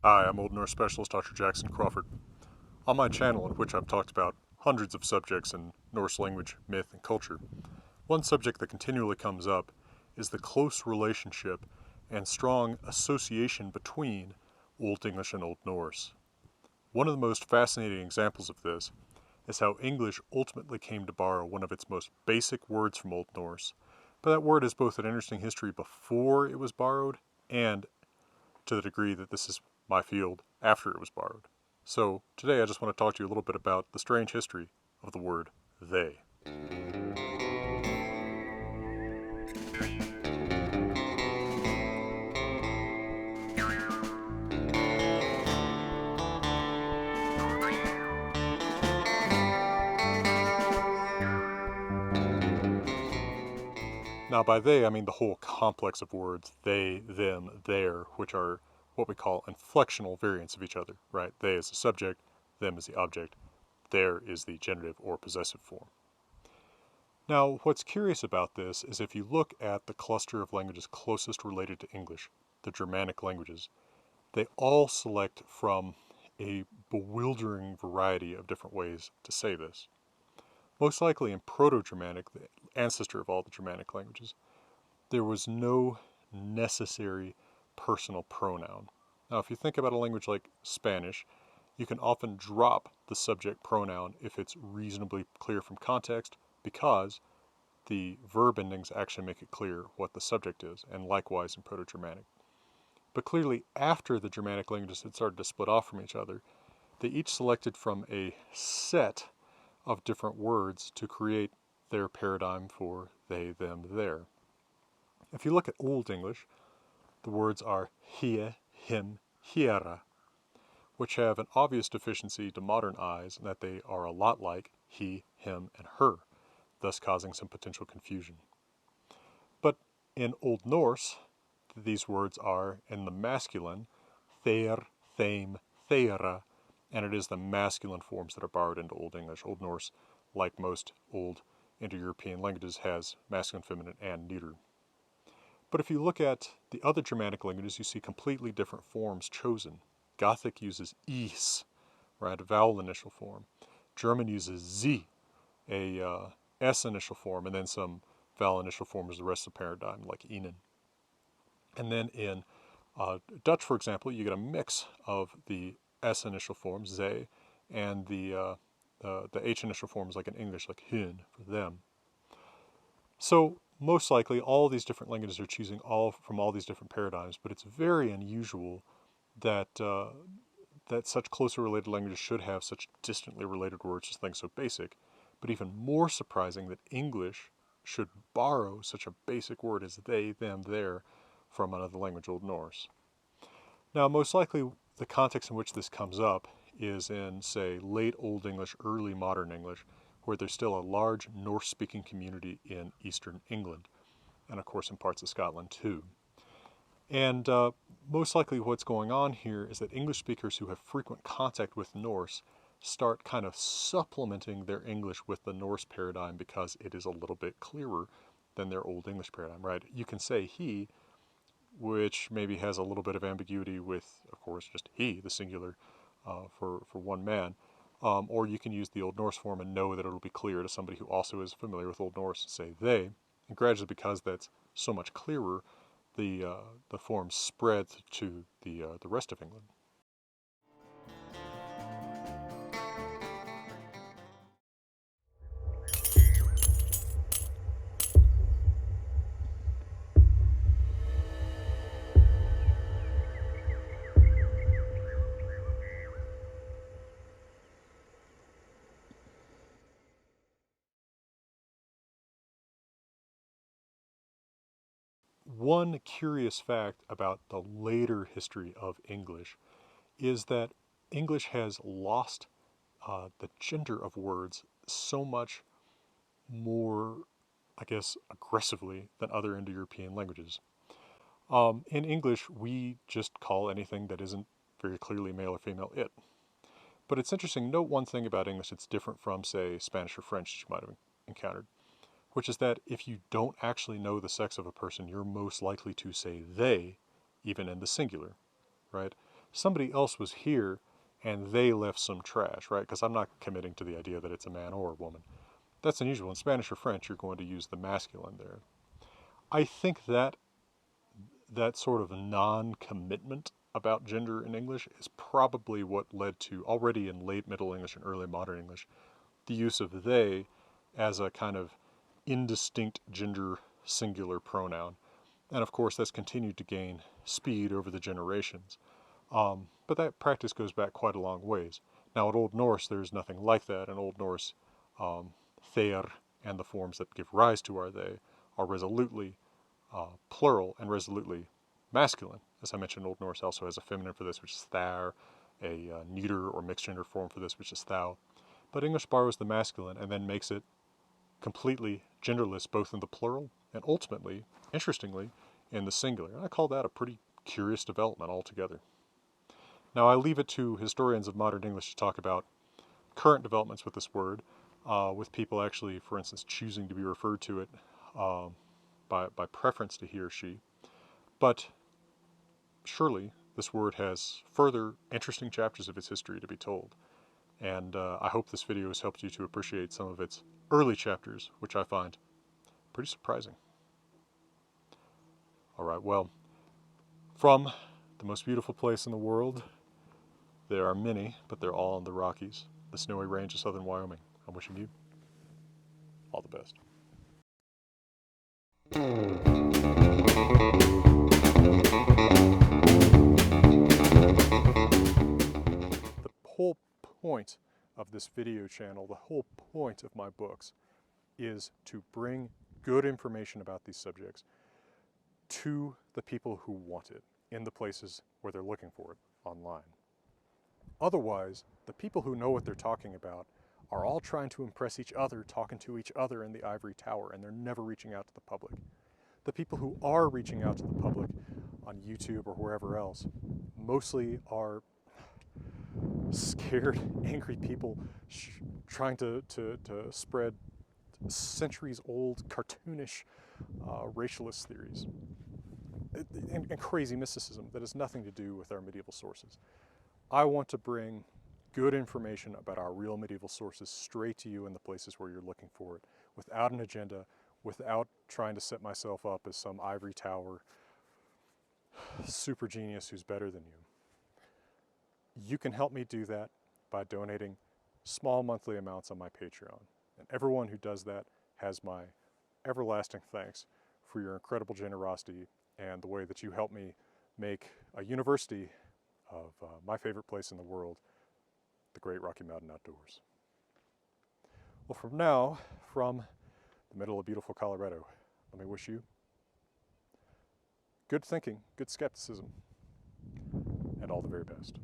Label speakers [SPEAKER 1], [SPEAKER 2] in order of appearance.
[SPEAKER 1] Hi, I'm Old Norse specialist Dr. Jackson Crawford. On my channel, in which I've talked about hundreds of subjects in Norse language, myth, and culture, one subject that continually comes up is the close relationship and strong association between Old English and Old Norse. One of the most fascinating examples of this is how English ultimately came to borrow one of its most basic words from Old Norse, but that word has both an interesting history before it was borrowed and, to the degree that this is my field, after it was borrowed. So today I just want to talk to you a little bit about the strange history of the word they. Now by they I mean the whole complex of words they, them, their, which are what we call inflectional variants of each other, right? They is the subject, them is the object, there is the genitive or possessive form. Now, what's curious about this is if you look at the cluster of languages closest related to English, the Germanic languages, they all select from a bewildering variety of different ways to say this. Most likely in Proto-Germanic, the ancestor of all the Germanic languages, there was no necessary personal pronoun. Now, if you think about a language like Spanish, you can often drop the subject pronoun if it's reasonably clear from context because the verb endings actually make it clear what the subject is, and likewise in Proto-Germanic. But clearly, after the Germanic languages had started to split off from each other, they each selected from a set of different words to create their paradigm for they, them, their. If you look at Old English, the words are he, him, hiera, which have an obvious deficiency to modern eyes in that they are a lot like he, him, and her, thus causing some potential confusion. But in Old Norse, these words are in the masculine, their, thame, theira, and it is the masculine forms that are borrowed into Old English. Old Norse, like most Old Indo-European languages, has masculine, feminine, and neuter. But if you look at the other Germanic languages, you see completely different forms chosen. Gothic uses is, right, a vowel initial form. German uses z, a s initial form, and then some vowel initial forms the rest of the paradigm, like ihnen. And then in Dutch, for example, you get a mix of the s initial forms, ze, and the h initial forms, like in English, like hun, for them. So most likely, all of these different languages are choosing all from all these different paradigms, but it's very unusual that that such closely related languages should have such distantly related words as things so basic, but even more surprising that English should borrow such a basic word as they, them, their from another language, Old Norse. Now, most likely, the context in which this comes up is in, say, late Old English, early modern English, where there's still a large Norse-speaking community in eastern England, and of course in parts of Scotland too. And most likely what's going on here is that English speakers who have frequent contact with Norse start kind of supplementing their English with the Norse paradigm because it is a little bit clearer than their Old English paradigm, right? You can say he, which maybe has a little bit of ambiguity with, of course, just he, the singular, for one man. Or you can use the Old Norse form and know that it'll be clear to somebody who also is familiar with Old Norse to say they. And gradually, because that's so much clearer, the form spread to the rest of England. One curious fact about the later history of English is that English has lost the gender of words so much more, I guess, aggressively than other Indo-European languages. In English, we just call anything that isn't very clearly male or female it. But it's interesting, note one thing about English that's different from, say, Spanish or French that you might have encountered, which is that if you don't actually know the sex of a person, you're most likely to say they, even in the singular, right? somebody else was here and they left some trash, right? Because I'm not committing to the idea that it's a man or a woman. That's unusual. In Spanish or French, you're going to use the masculine there. I think that that sort of non-commitment about gender in English is probably what led to, already in late Middle English and early modern English, the use of they as a kind of indistinct gender singular pronoun. And of course, that's continued to gain speed over the generations. But that practice goes back quite a long ways. Now, at Old Norse, there's nothing like that. In Old Norse, their and the forms that give rise to our they are resolutely plural and resolutely masculine. As I mentioned, Old Norse also has a feminine for this, which is thar, a neuter or mixed gender form for this, which is thou. But English borrows the masculine and then makes it completely genderless, both in the plural and ultimately, interestingly, in the singular. And I call that a pretty curious development altogether. Now, I leave it to historians of modern English to talk about current developments with this word, with people actually, for instance, choosing to be referred to it by preference to he or she. But surely this word has further interesting chapters of its history to be told. And I hope this video has helped you to appreciate some of its early chapters, which I find pretty surprising. All right, well, from the most beautiful place in the world, there are many, but they're all in the Rockies, the snowy range of southern Wyoming. I'm wishing you all the best. The whole point of this video channel, the whole point of my books, is to bring good information about these subjects to the people who want it in the places where they're looking for it online. Otherwise, the people who know what they're talking about are all trying to impress each other, talking to each other in the ivory tower, and they're never reaching out to the public. The people who are reaching out to the public on YouTube or wherever else mostly are scared, angry people trying to spread centuries-old, cartoonish racialist theories and crazy mysticism that has nothing to do with our medieval sources. I want to bring good information about our real medieval sources straight to you in the places where you're looking for it, without an agenda, without trying to set myself up as some ivory tower super genius who's better than you. You can help me do that by donating small monthly amounts on my Patreon. And everyone who does that has my everlasting thanks for your incredible generosity and the way that you help me make a university of my favorite place in the world, the Great Rocky Mountain Outdoors. Well, from now, from the middle of beautiful Colorado, let me wish you good thinking, good skepticism, and all the very best.